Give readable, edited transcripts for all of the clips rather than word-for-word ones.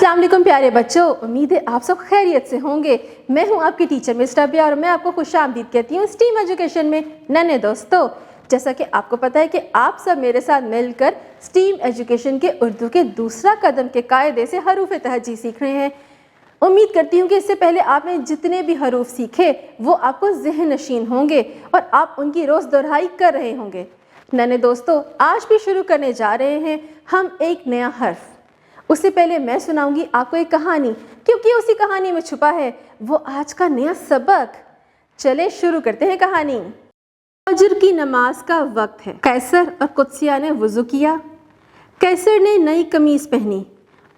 अस्सलाम वालेकुम प्यारे बच्चों, उम्मीद है आप सब खैरियत से होंगे। मैं हूं आपकी टीचर मिस रबिया और मैं आपको खुशामदीद कहती हूं स्टीम एजुकेशन में। नन्हे दोस्तों, जैसा कि आपको पता है कि आप सब मेरे साथ मिलकर स्टीम एजुकेशन के उर्दू के दूसरा कदम के कायदे से हरूफ तहजी सीख रहे हैं। उम्मीद करती हूँ कि इससे पहले आपने जितने भी हरूफ सीखे वो आपको ज़हन नशीन होंगे और आप उनकी रोज़ दोहराई कर रहे होंगे। नन्हे दोस्तों, आज भी शुरू करने जा रहे हैं हम एक नया हर्फ। उससे पहले मैं सुनाऊंगी आपको एक कहानी, क्योंकि उसी कहानी में छुपा है वो आज का नया सबक। चले शुरू करते हैं कहानी। फजर की नमाज का वक्त है। कैसर और कुदसिया ने वुज़ू किया। कैसर ने नई कमीज पहनी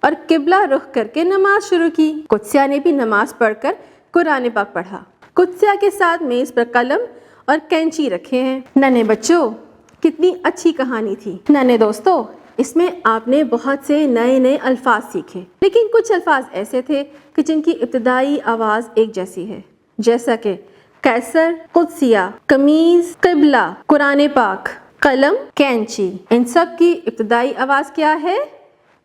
और किबला रुख करके नमाज शुरू की। कुदसिया ने भी नमाज पढ़कर कुरान पाक पढ़ा। कुदसिया के साथ मेज़ पर कलम और कैंची रखे हैं। नन्हे बच्चों, कितनी अच्छी कहानी थी। नन्हे दोस्तों, इसमें आपने बहुत से नए नए अल्फाज सीखे, लेकिन कुछ अल्फाज ऐसे थे कि जिनकी इब्तिदाई आवाज़ एक जैसी है, जैसा कि कैसर, कुदसिया, कमीज, किबला, कुरान पाक, कलम, कैंची। इन सब की इब्तिदाई आवाज़ क्या है?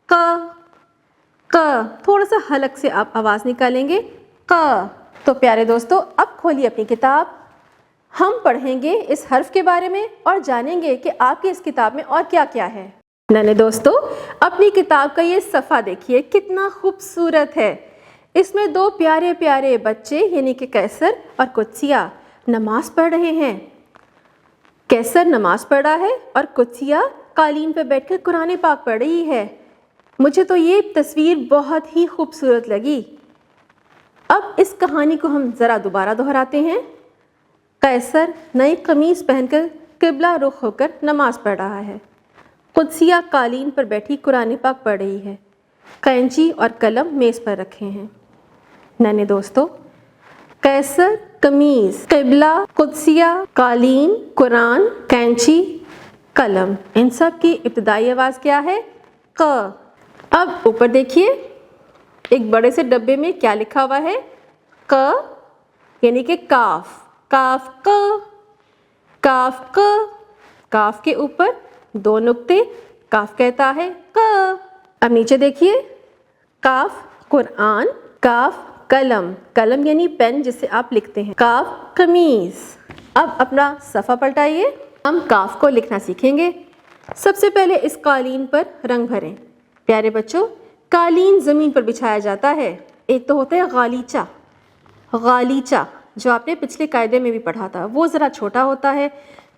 क। थोड़ा सा हलक से आप आवाज़ निकालेंगे, क। तो प्यारे दोस्तों, अब खोलिए अपनी किताब। हम पढ़ेंगे इस हर्फ के बारे में और जानेंगे कि आपकी इस किताब में और क्या क्या है। नन्हे दोस्तों, अपनी किताब का ये सफ़ा देखिए, कितना खूबसूरत है। इसमें दो प्यारे प्यारे बच्चे यानी कि कैसर और कुदसिया नमाज पढ़ रहे हैं। कैसर नमाज पढ़ रहा है और कुदसिया कालीन पर बैठकर कुरान पाक पढ़ रही है। मुझे तो ये तस्वीर बहुत ही खूबसूरत लगी। अब इस कहानी को हम ज़रा दोबारा दोहराते हैं। कैसर नई कमीज़ पहनकर किबला रुख होकर नमाज पढ़ रहा है। कुदसिया कालीन पर बैठी कुरान पाक पढ़ रही है। कैंची और कलम मेज़ पर रखे हैं। नन्हे दोस्तों, कैसर, कमीज़, किबला, कुदसिया, कालीन, कुरान, कैंची, कलम, इन सब की इब्तिदाई आवाज़ क्या है? क। अब ऊपर देखिए, एक बड़े से डब्बे में क्या लिखा हुआ है? क यानी कि काफ। काफ क, काफ क। काफ के ऊपर दो नुक्ते, काफ कहता है क। अब नीचे देखिए, काफ कुरान, काफ कलम। कलम यानी पेन जिससे आप लिखते हैं। काफ कमीज। अब अपना सफ़ा पलटाइए। हम काफ को लिखना सीखेंगे। सबसे पहले इस कालीन पर रंग भरें। प्यारे बच्चों, कालीन ज़मीन पर बिछाया जाता है। एक तो होता है गालीचा। गालीचा जो आपने पिछले कायदे में भी पढ़ा था, वो ज़रा छोटा होता है।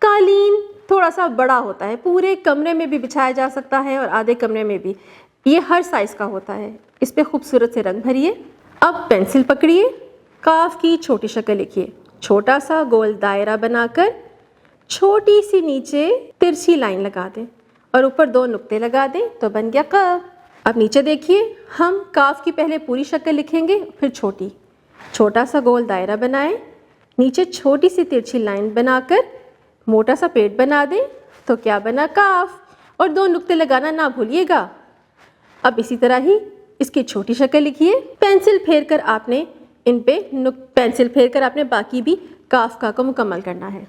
कालीन थोड़ा सा बड़ा होता है, पूरे कमरे में भी बिछाया जा सकता है और आधे कमरे में भी। ये हर साइज़ का होता है। इस पे खूबसूरत से रंग भरिए। अब पेंसिल पकड़िए, काफ की छोटी शक्ल लिखिए। छोटा सा गोल दायरा बनाकर छोटी सी नीचे तिरछी लाइन लगा दें और ऊपर दो नुक्ते लगा दें तो बन गया क। अब नीचे देखिए, हम काफ की पहले पूरी शक्ल लिखेंगे, फिर छोटी। छोटा सा गोल दायरा बनाएं, नीचे छोटी सी तिरछी लाइन बनाकर मोटा सा पेट बना दें तो क्या बना? काफ। और दो नुक्ते लगाना ना भूलिएगा। अब इसी तरह ही इसकी छोटी शक्ल लिखिए। पेंसिल फेर कर आपने बाकी भी काफ का को मुकम्मल करना है।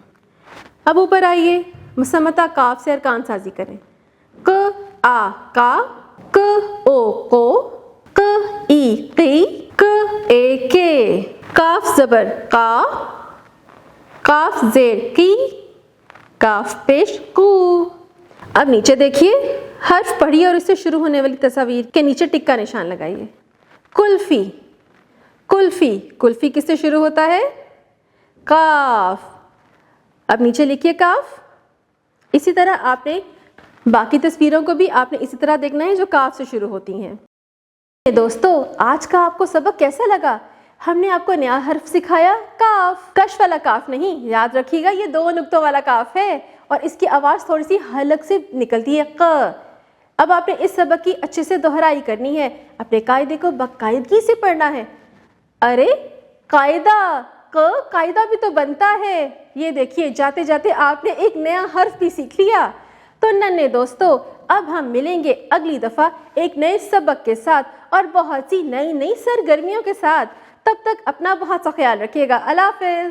अब ऊपर आइए, मुसम्मता काफ से अरकान साजी करें। क आ का, क ओ को, क ई की, क ए के। काफ ज़बर का, काफ ज़ेर की, काफ पेश कू। अब नीचे देखिए, हर्फ पढ़िए और इससे शुरू होने वाली तस्वीर के नीचे टिक का निशान लगाइए। कुल्फी। कुल्फी, कुल्फी किससे शुरू होता है? काफ। अब नीचे लिखिए काफ। इसी तरह आपने बाकी तस्वीरों को भी आपने इसी तरह देखना है जो काफ से शुरू होती हैं। दोस्तों, आज का आपको सबक कैसा लगा? हमने आपको नया हर्फ सिखाया, काफ। कश वाला काफ नहीं, याद रखिएगा, ये दो नुक्तों वाला काफ है और इसकी आवाज़ थोड़ी सी हलक से निकलती है, क। अब आपने इस सबक की अच्छे से दोहराई करनी है। अपने कायदे को बाकायदगी से पढ़ना है। अरे कायदा, क कायदा भी तो बनता है। ये देखिए, जाते जाते आपने एक नया हर्फ भी सीख लिया। तो नन्हे दोस्तों, अब हम मिलेंगे अगली दफ़ा एक नए सबक के साथ और बहुत सी नई नई सरगर्मियों के साथ। तब तक अपना बहुत सा ख्याल रखिएगा। अल्लाह हाफ़िज़।